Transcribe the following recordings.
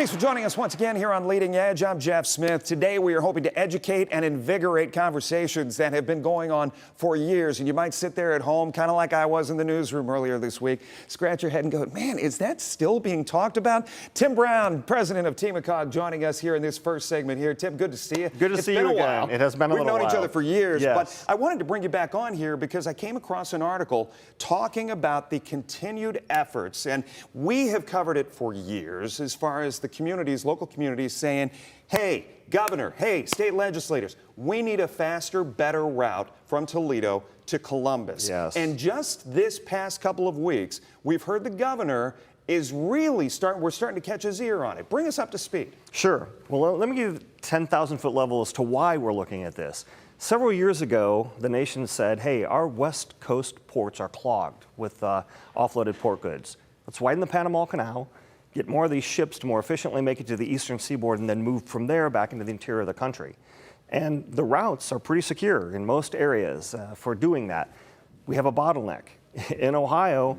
Thanks for joining us once again here on Leading Edge. I'm Jeff Smith. Today we are hoping to educate and invigorate conversations that have been going on for years. And you might sit there at home, kind of like I was in the newsroom earlier this week, scratch your head and go, man, is that still being talked about? Tim Brown, president of TMCOG, joining us here in this first segment here. Tim, good to see you. Good to see you again. It has been a little while. We've known each other for years, yes. But I wanted to bring you back on here because I came across an article talking about the continued efforts, and we have covered it for years as far as the communities, local communities saying, hey, governor, hey, state legislators, we need a faster, better route from Toledo to Columbus. Yes. And just this past couple of weeks, we've heard the governor is really we're starting to catch his ear on it. Bring us up to speed. Sure. Well, let me give you 10,000-foot level as to why we're looking at this. Several years ago, the nation said, hey, our West Coast ports are clogged with offloaded port goods. Let's widen the Panama Canal, get more of these ships to more efficiently make it to the eastern seaboard, and then move from there back into the interior of the country. And the routes are pretty secure in most areas for doing that. We have a bottleneck in Ohio,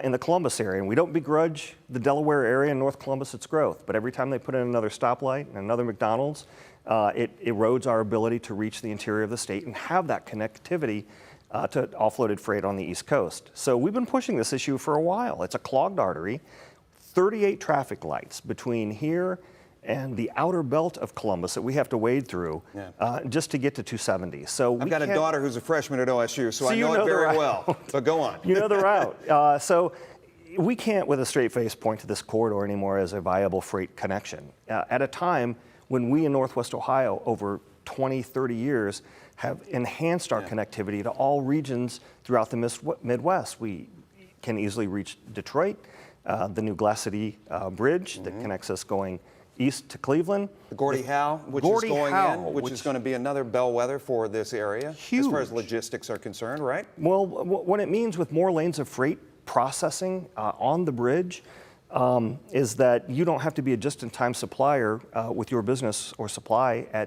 in the Columbus area, and we don't begrudge the Delaware area and North Columbus its growth, but every time they put in another stoplight and another McDonald's, it erodes our ability to reach the interior of the state and have that connectivity to offloaded freight on the East Coast. So we've been pushing this issue for a while. It's a clogged artery, 38 traffic lights between here and the outer belt of Columbus that we have to wade through just to get to 270. So I've got a daughter who's a freshman at OSU, so I know it very well. But go on. You know the route. So we can't, with a straight face, point to this corridor anymore as a viable freight connection. At a time when we in Northwest Ohio, over 20, 30 years, have enhanced our connectivity to all regions throughout the Midwest. We can easily reach Detroit, the new Glass City Bridge that connects us going east to Cleveland. The Gordie Howe, which is going to be another bellwether for this area, huge, as far as logistics are concerned, right? Well, what it means with more lanes of freight processing on the bridge is that you don't have to be a just-in-time supplier with your business or supply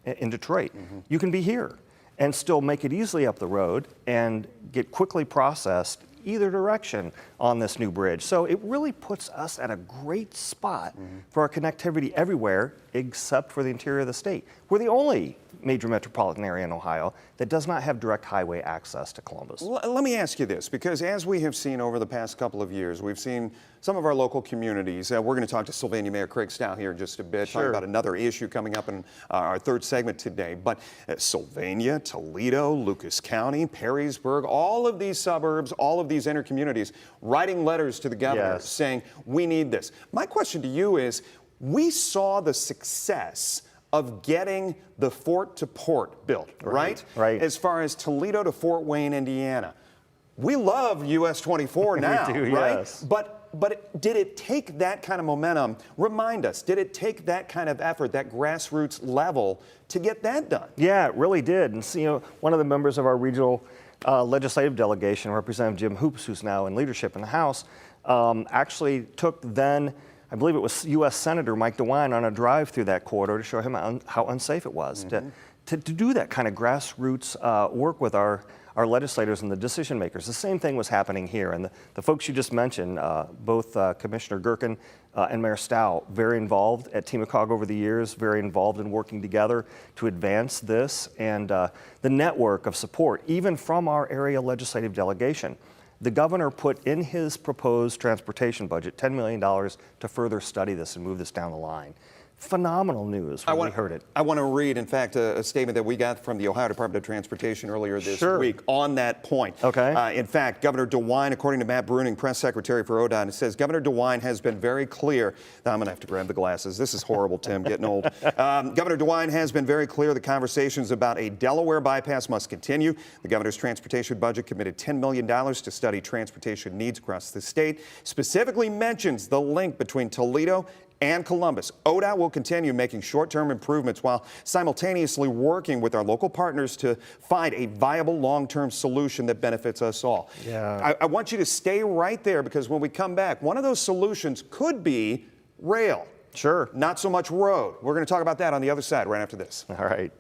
in Detroit. You can be here and still make it easily up the road and get quickly processed either direction on this new bridge. So it really puts us at a great spot for our connectivity everywhere except for the interior of the state. We're the only major metropolitan area in Ohio that does not have direct highway access to Columbus. Let me ask you this, because as we have seen over the past couple of years, we've seen some of our local communities. We're going to talk to Sylvania Mayor Craig Stout here in just a bit, talk about another issue coming up in our third segment today. But Sylvania, Toledo, Lucas County, Perrysburg, all of these suburbs, all of these inner communities writing letters to the governor saying, we need this. My question to you is, we saw the success of getting the Fort to Port built, right? As far as Toledo to Fort Wayne, Indiana. We love US 24 now, we do, right? Yes. But did it take that kind of momentum? Remind us, did it take that kind of effort, that grassroots level, to get that done? Yeah, it really did. And so, you know, one of the members of our regional legislative delegation, Representative Jim Hoops, who's now in leadership in the House, actually took then, I believe it was U.S. Senator Mike DeWine, on a drive through that corridor to show him how unsafe it was to do that kind of grassroots work with our legislators and the decision makers. The same thing was happening here. And the folks you just mentioned, both Commissioner Gerkin and Mayor Stout, very involved at TMCOG over the years, very involved in working together to advance this, and the network of support, even from our area legislative delegation. The governor put in his proposed transportation budget $10 million to further study this and move this down the line. Phenomenal news when we heard it. I want to read, in fact, a statement that we got from the Ohio Department of Transportation earlier this week on that point. In fact, Governor DeWine, according to Matt Bruning, press secretary for ODOT, it says, Governor DeWine has been very clear. Now, I'm going to have to grab the glasses. This is horrible, Tim, getting old. Governor DeWine has been very clear the conversations about a Delaware bypass must continue. The governor's transportation budget committed $10 million to study transportation needs across the state, specifically mentions the link between Toledo and Columbus. ODOT will continue making short-term improvements while simultaneously working with our local partners to find a viable long-term solution that benefits us all. I want you to stay right there, because when we come back, one of those solutions could be rail. Not so much road. We're going to talk about that on the other side right after this. All right.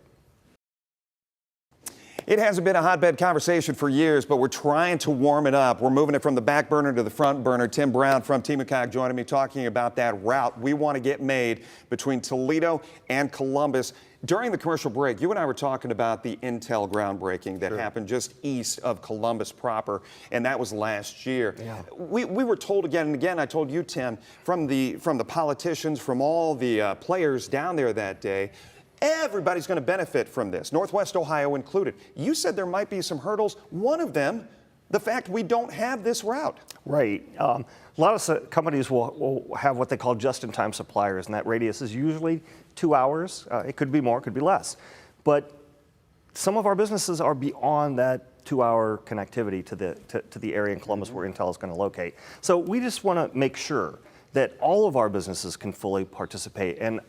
It hasn't been a hotbed conversation for years, but we're trying to warm it up. We're moving it from the back burner to the front burner. Tim Brown from TMCOG joining me talking about that route we want to get made between Toledo and Columbus. During the commercial break, you and I were talking about the Intel groundbreaking that happened just east of Columbus proper, and that was last year. Yeah. We were told again and again, I told you, Tim, from the politicians, from all the players down there that day, everybody's going to benefit from this, Northwest Ohio included. You said there might be some hurdles. One of them, the fact we don't have this route. Right. A lot of companies will have what they call just-in-time suppliers, and that radius is usually 2 hours. It could be more, it could be less. But some of our businesses are beyond that 2-hour connectivity to the area in Columbus where Intel is going to locate. So we just want to make sure that all of our businesses can fully participate, and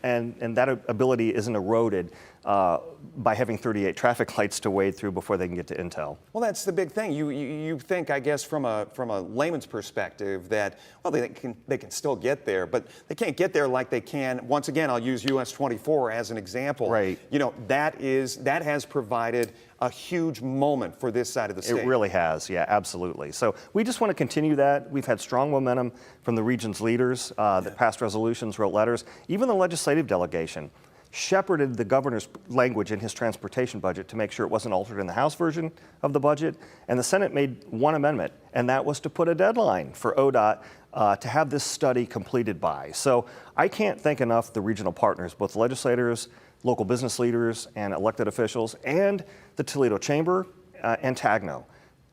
that ability isn't eroded by having 38 traffic lights to wade through before they can get to Intel. Well, that's the big thing. You think, I guess, from a layman's perspective that, well, they can still get there, but they can't get there like they can. Once again, I'll use US 24 as an example. Right. You know, that has provided a huge moment for this side of the state. It really has, yeah, absolutely. So we just want to continue that. We've had strong momentum from the region's leaders that passed resolutions, wrote letters. Even the legislative delegation shepherded the governor's language in his transportation budget to make sure it wasn't altered in the House version of the budget. And the Senate made one amendment, and that was to put a deadline for ODOT to have this study completed by. So I can't thank enough the regional partners, both legislators, local business leaders, and elected officials, and the Toledo Chamber and TAGNO.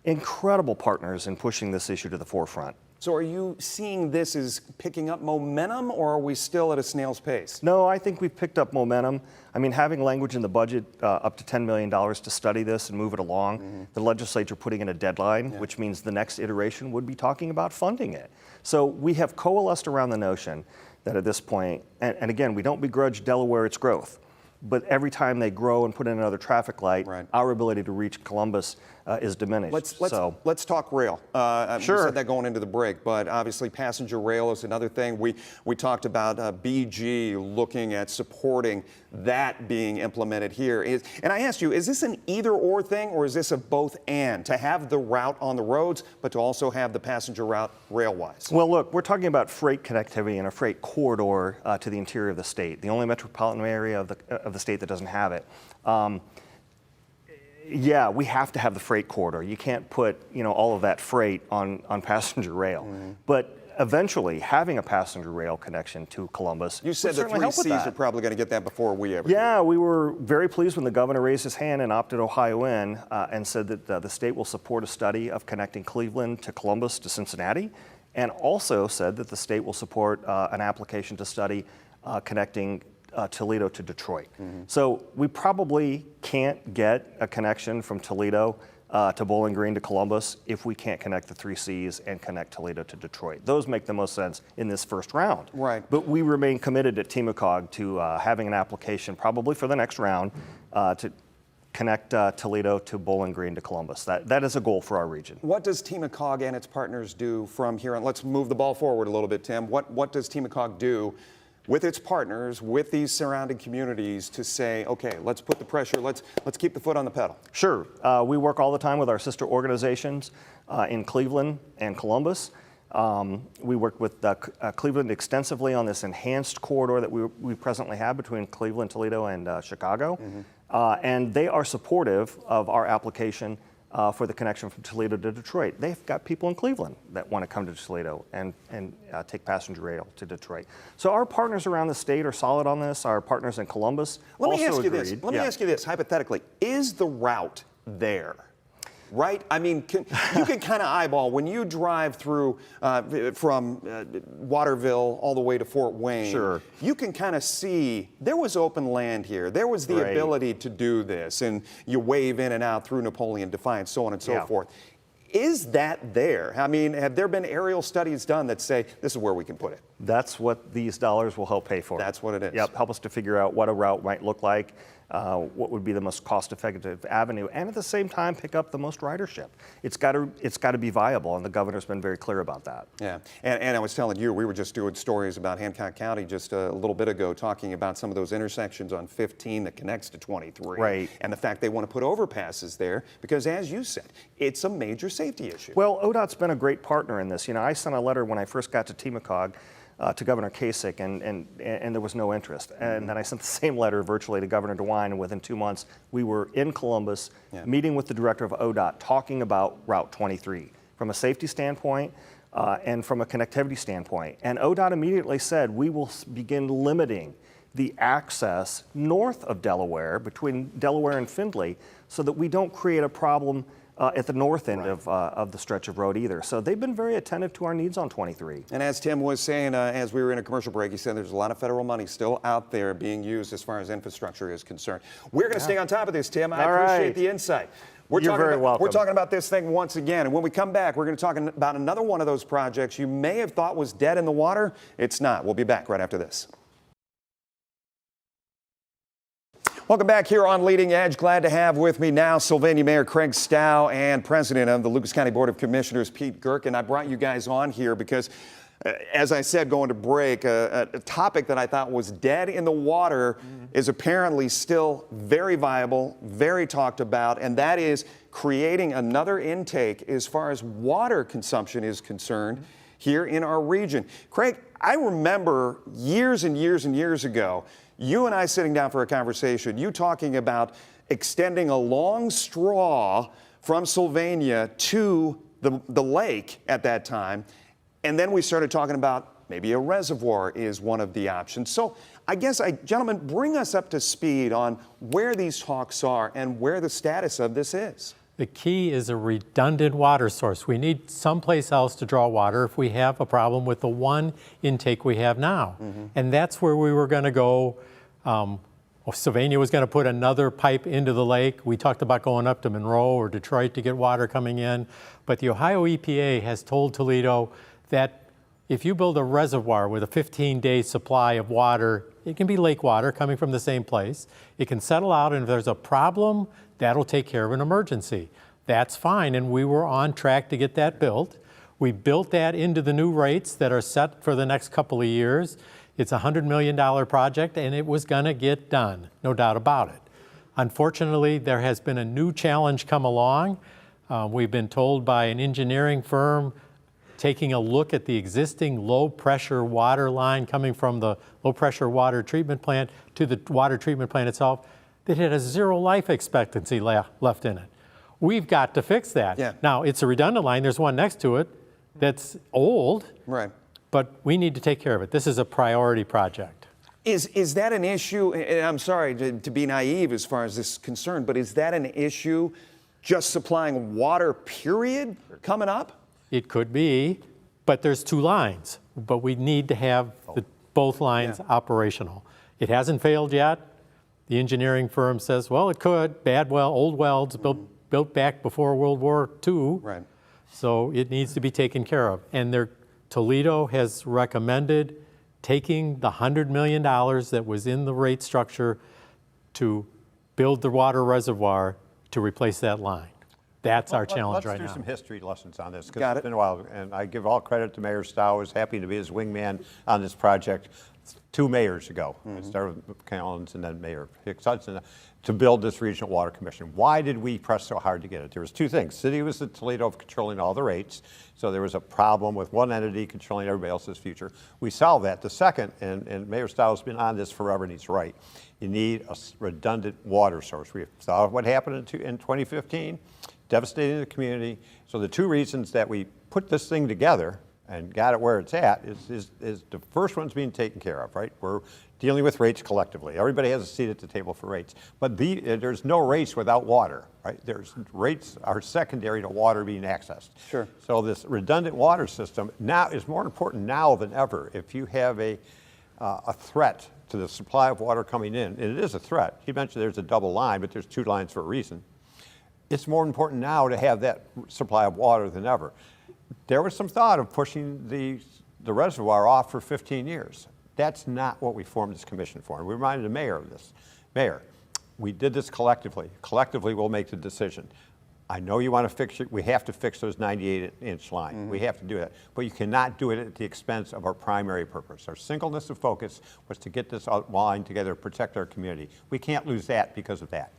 Incredible partners in pushing this issue to the forefront. So are you seeing this as picking up momentum, or are we still at a snail's pace? No, I think we've picked up momentum. I mean, having language in the budget up to $10 million to study this and move it along, the legislature putting in a deadline, which means the next iteration would be talking about funding it. So we have coalesced around the notion that at this point, and again, we don't begrudge Delaware its growth, but every time they grow and put in another traffic light, our ability to reach Columbus is diminished. Let's talk rail. Sure. We said that going into the break, but obviously passenger rail is another thing. We talked about BG looking at supporting that being implemented here. And I asked you, is this an either-or thing, or is this a both-and, to have the route on the roads, but to also have the passenger route rail-wise? Well, look, we're talking about freight connectivity and a freight corridor to the interior of the state, the only metropolitan area of the state that doesn't have it. Yeah, we have to have the freight corridor. You can't put, all of that freight on passenger rail. But eventually, having a passenger rail connection to Columbus, you said the three C's are probably going to get that before we ever. Yeah, we were very pleased when the governor raised his hand and opted Ohio in and said that the state will support a study of connecting Cleveland to Columbus to Cincinnati, and also said that the state will support an application to study connecting Toledo to Detroit. So we probably can't get a connection from Toledo to Bowling Green to Columbus if we can't connect the three C's and connect Toledo to Detroit. Those make the most sense in this first round. Right. But we remain committed at TMCOG to having an application probably for the next round to connect Toledo to Bowling Green to Columbus. That is a goal for our region. What does TMCOG and its partners do from here on? Let's move the ball forward a little bit, Tim. What does TMCOG do with its partners, with these surrounding communities, to say, okay, let's put the pressure, let's keep the foot on the pedal? Sure. We work all the time with our sister organizations in Cleveland and Columbus. We work with Cleveland extensively on this enhanced corridor that we presently have between Cleveland, Toledo, and Chicago. And they are supportive of our application for the connection from Toledo to Detroit. They've got people in Cleveland that want to come to Toledo and take passenger rail to Detroit. So our partners around the state are solid on this. Our partners in Columbus also agreed. Let me ask you this, hypothetically. Is the route there? Right? I mean, you can kind of eyeball when you drive through from Waterville all the way to Fort Wayne. Sure. You can kind of see there was open land here. There was the ability to do this, and you wave in and out through Napoleon Defiance, so on and so forth. Is that there? I mean, have there been aerial studies done that say this is where we can put it? That's what these dollars will help pay for. That's what it is. Yep, help us to figure out what a route might look like. what would be the most cost-effective avenue, and at the same time pick up the most ridership. It's got to be viable, and the governor's been very clear about that. Yeah, and I was telling you, we were just doing stories about Hancock County just a little bit ago, talking about some of those intersections on 15 that connects to 23. Right. And the fact they want to put overpasses there, because as you said, it's a major safety issue. Well, ODOT's been a great partner in this. You know, I sent a letter when I first got to Temacog to Governor Kasich, and there was no interest. And then I sent the same letter virtually to Governor DeWine, and within 2 months, we were in Columbus, meeting with the director of ODOT, talking about Route 23 from a safety standpoint and from a connectivity standpoint. And ODOT immediately said, we will begin limiting the access north of Delaware, between Delaware and Findlay, so that we don't create a problem at the north end of the stretch of road either. So they've been very attentive to our needs on 23. And as Tim was saying, as we were in a commercial break, he said there's a lot of federal money still out there being used as far as infrastructure is concerned. We're going to stay on top of this, Tim. I appreciate the insight. You're very welcome. We're talking about this thing once again, and when we come back, we're going to talk about another one of those projects you may have thought was dead in the water. It's not. We'll be back right after this. Welcome back here on Leading Edge. Glad to have with me now Sylvania Mayor Craig Stow and President of the Lucas County Board of Commissioners, Pete Gerkin. I brought you guys on here because, as I said, going to break, a topic that I thought was dead in the water is apparently still very viable, very talked about, and that is creating another intake as far as water consumption is concerned here in our region. Craig, I remember years and years and years ago, you and I sitting down for a conversation, you talking about extending a long straw from Sylvania to the lake at that time. And then we started talking about maybe a reservoir is one of the options. So I guess, gentlemen, bring us up to speed on where these talks are and where the status of this is. The key is a redundant water source. We need someplace else to draw water if we have a problem with the one intake we have now. And that's where we were going to go. Sylvania was going to put another pipe into the lake. We talked about going up to Monroe or Detroit to get water coming in. But the Ohio EPA has told Toledo that if you build a reservoir with a 15-day supply of water, it can be lake water coming from the same place. It can settle out, and if there's a problem, that'll take care of an emergency. That's fine, and we were on track to get that built. We built that into the new rates that are set for the next couple of years. It's a $100 million project, and it was gonna get done, no doubt about it. Unfortunately, there has been a new challenge come along. We've been told by an engineering firm taking a look at the existing low-pressure water line coming from the low-pressure water treatment plant to the water treatment plant itself, that it has zero life expectancy left in it. We've got to fix that. Yeah. Now, it's a redundant line. There's one next to it that's old, Right. but we need to take care of it. This is a priority project. Is that an issue, and I'm sorry to be naive as far as this is concerned, but is that an issue just supplying water, period, coming up? It could be, but there's two lines. But we need to have both lines operational. It hasn't failed yet. The engineering firm says, well, it could. Old wells built back before World War II. Right. So it needs to be taken care of. And Toledo has recommended taking the $100 million that was in the rate structure to build the water reservoir to replace that line. That's our challenge right now. Let's do some history lessons on this, Got because it's been a while, and I give all credit to Mayor Stow. I was happy to be his wingman on this project 2 mayors ago. I started with Collins and then Mayor Hicks Hudson to build this Regional Water Commission. Why did we press so hard to get it? There was 2 things. City was the Toledo of controlling all the rates, so there was a problem with one entity controlling everybody else's future. We solved that. The second, and Mayor Stow's been on this forever, and he's right, you need a redundant water source. We saw what happened in 2015. Devastating the community. So the 2 reasons that we put this thing together and got it where it's at is the first one's being taken care of, right? We're dealing with rates collectively. Everybody has a seat at the table for rates. But there's no rates without water, right? Rates are secondary to water being accessed. Sure. So this redundant water system now is more important now than ever. If you have a threat to the supply of water coming in, and it is a threat. You mentioned there's a double line, but there's 2 lines for a reason. It's more important now to have that supply of water than ever. There was some thought of pushing the reservoir off for 15 years. That's not what we formed this commission for. And we reminded the mayor of this. Mayor, We did this collectively. Collectively, we'll make the decision. I know you want to fix it. We have to fix those 98-inch line. We have to do that. But you cannot do it at the expense of our primary purpose. Our singleness of focus was to get this line together, protect our community. We can't lose that because of that.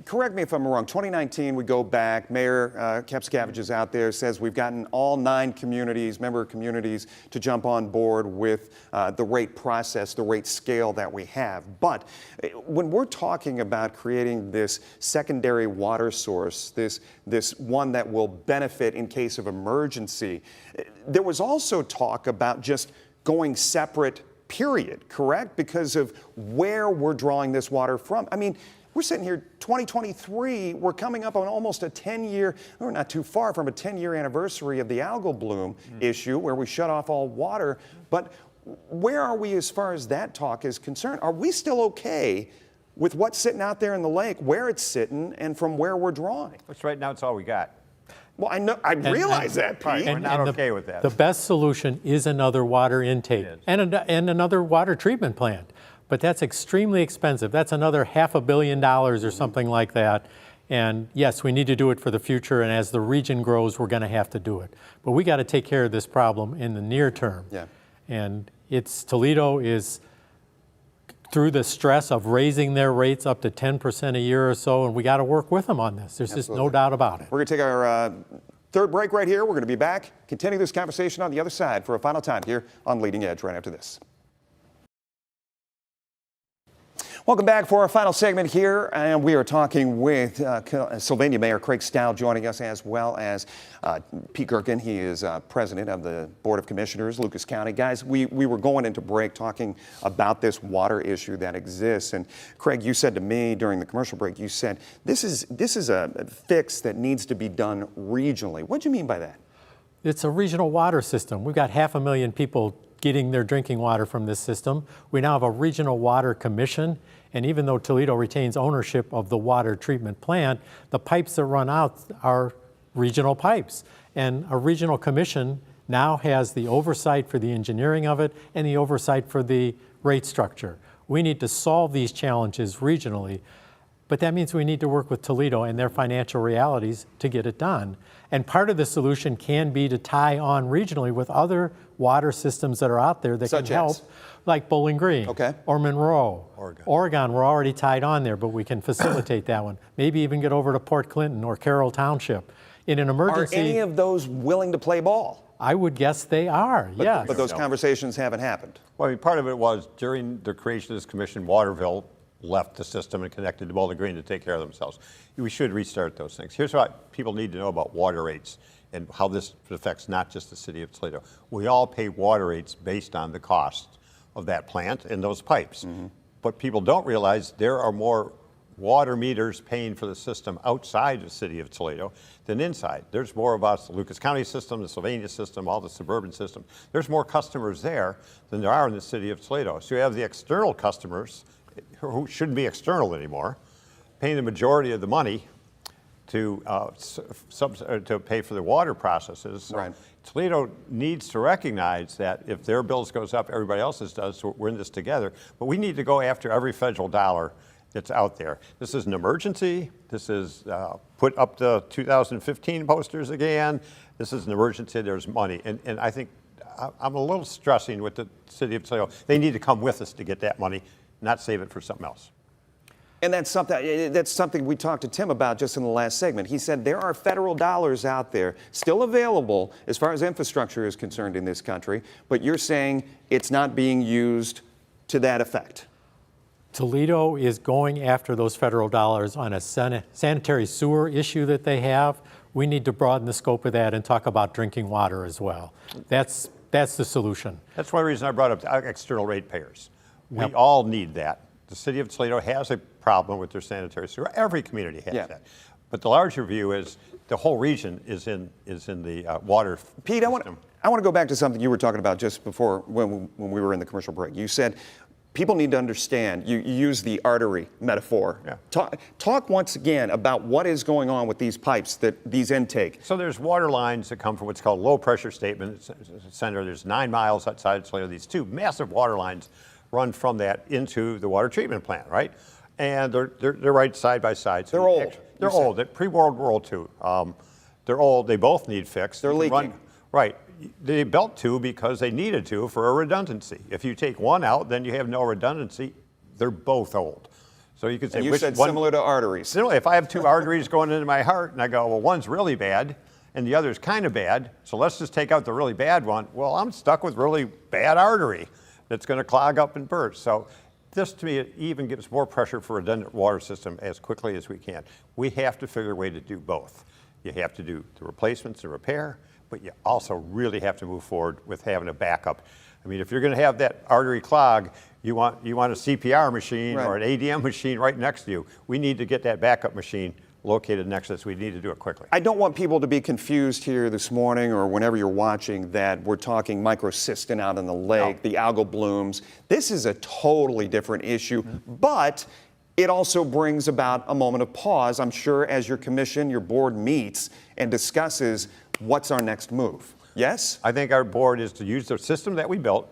Correct me if I'm wrong. 2019, we go back. Mayor Kepskavage is out there, says we've gotten all 9 communities, member communities, to jump on board with the rate process, the rate scale that we have. But when we're talking about creating this secondary water source, this one that will benefit in case of emergency, there was also talk about just going separate, period, correct? Because of where we're drawing this water from. I mean, we're sitting here 2023, we're coming up on almost a 10-year, we're not too far from a 10-year anniversary of the algal bloom issue where we shut off all water. But where are we as far as that talk is concerned? Are we still okay with what's sitting out there in the lake, where it's sitting, and from where we're drawing? Which right now it's all we got. Well, I know, I realize that, Pete. We're not okay with that. The best solution is another water intake and another water treatment plant. But that's extremely expensive. That's another $500 million or something like that. And yes, we need to do it for the future. And as the region grows, we're going to have to do it. But we got to take care of this problem in the near term. Yeah. And Toledo is through the stress of raising their rates up to 10% a year or so, and we got to work with them on this. There's just no doubt about it. We're going to take our third break right here. We're going to be back, continue this conversation on the other side for a final time here on Leading Edge right after this. Welcome back for our final segment here, and we are talking with Sylvania Mayor Craig Stout joining us, as well as Pete Gerkin. He is president of the Board of Commissioners, Lucas County. Guys, we were going into break talking about this water issue that exists, and Craig, you said to me during the commercial break, you said this is a fix that needs to be done regionally. What do you mean by that? It's a regional water system. We've got 500,000 people getting their drinking water from this system. We now have a regional water commission, and even though Toledo retains ownership of the water treatment plant, the pipes that run out are regional pipes. And a regional commission now has the oversight for the engineering of it and the oversight for the rate structure. We need to solve these challenges regionally, but that means we need to work with Toledo and their financial realities to get it done. And part of the solution can be to tie on regionally with other water systems that are out there that can help, like Bowling Green or Monroe. Oregon, we're already tied on there, but we can facilitate that one. Maybe even get over to Port Clinton or Carroll Township. In an emergency. Are any of those willing to play ball? I would guess they are, yes. But those conversations haven't happened. Well, I mean, part of it was during the creation of this commission, Waterville left the system and connected to Bowling Green to take care of themselves. We should restart those things. Here's what people need to know about water rates and how this affects not just the city of Toledo. We all pay water rates based on the cost of that plant and those pipes. But people don't realize there are more water meters paying for the system outside the city of Toledo than inside. There's more of us, the Lucas County system, the Sylvania system, all the suburban systems. There's more customers there than there are in the city of Toledo. So you have the external customers, who shouldn't be external anymore, paying the majority of the money to pay for the water processes. So Toledo needs to recognize that if their bills goes up, everybody else's does, so we're in this together. But we need to go after every federal dollar that's out there. This is an emergency. This is put up the 2015 posters again. This is an emergency. There's money. And I think I'm a little stressing with the city of Toledo. They need to come with us to get that money, not save it for something else. And that's something we talked to Tim about just in the last segment. He said there are federal dollars out there still available as far as infrastructure is concerned in this country, but you're saying it's not being used to that effect. Toledo is going after those federal dollars on a sanitary sewer issue that they have. We need to broaden the scope of that and talk about drinking water as well. That's the solution. That's one reason I brought up external ratepayers. We all need that. The city of Toledo has a problem with their sanitary sewer. Every community has that. But the larger view is the whole region is in the water Pete, system. I want to go back to something you were talking about just before when we were in the commercial break. You said people need to understand. You use the artery metaphor. Talk once again about what is going on with these pipes, these intake. So there's water lines that come from what's called low pressure statement center. There's 9 miles outside of Toledo. These two massive water lines run from that into the water treatment plant, right? And they're right side by side. So They're old. They're old. They're pre-World War II. They're old. They both need fixed. They're leaking. Right. They built two because they needed to for a redundancy. If you take one out, then you have no redundancy. They're both old. So you could say, And you which said one, similar to arteries. similarly, if I have two arteries going into my heart and I go, well, one's really bad and the other's kind of bad, so let's just take out the really bad one. Well, I'm stuck with really bad artery that's going to clog up and burst. So this, to me, it even gives more pressure for a redundant water system as quickly as we can. We have to figure a way to do both. You have to do the replacements and repair, but you also really have to move forward with having a backup. I mean, if you're going to have that artery clog, you want a CPR machine or an ADM machine right next to you. We need to get that backup machine located next to us. We need to do it quickly. I don't want people to be confused here this morning or whenever you're watching that we're talking microcystin out in the lake, the algal blooms. This is a totally different issue, but it also brings about a moment of pause, I'm sure, as your commission, your board meets and discusses what's our next move. Yes? I think our board is to use the system that we built,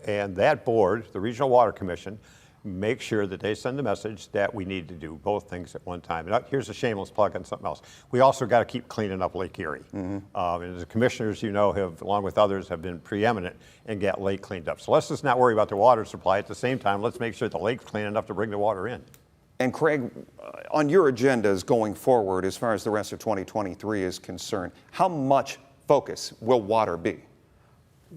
and that board, the Regional Water Commission, make sure that they send the message that we need to do both things at one time. And here's a shameless plug on something else. We also got to keep cleaning up Lake Erie. And the commissioners, you know, have, along with others, have been preeminent and get Lake cleaned up. So let's just not worry about the water supply. At the same time, let's make sure the lake's clean enough to bring the water in. And Craig, on your agendas going forward, as far as the rest of 2023 is concerned, how much focus will water be?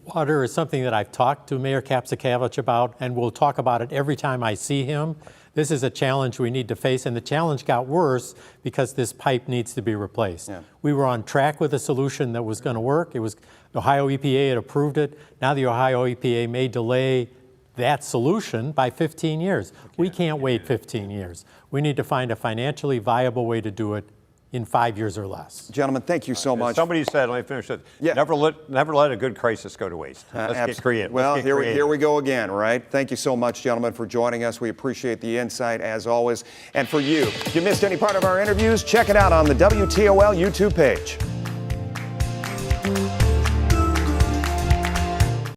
Water is something that I've talked to Mayor Kapsakavich about, and we'll talk about it every time I see him. This is a challenge we need to face, and the challenge got worse because this pipe needs to be replaced. We were on track with a solution that was going to work. It was the Ohio EPA had approved it. Now the Ohio EPA may delay that solution by 15 years. We can't wait 15 years. We need to find a financially viable way to do it in 5 years or less. Gentlemen, thank you so much. Somebody said, let me finish it, never let a good crisis go to waste. Let's get creative. Well, here we go again, right? Thank you so much, gentlemen, for joining us. We appreciate the insight, as always. And for you, if you missed any part of our interviews, check it out on the WTOL YouTube page.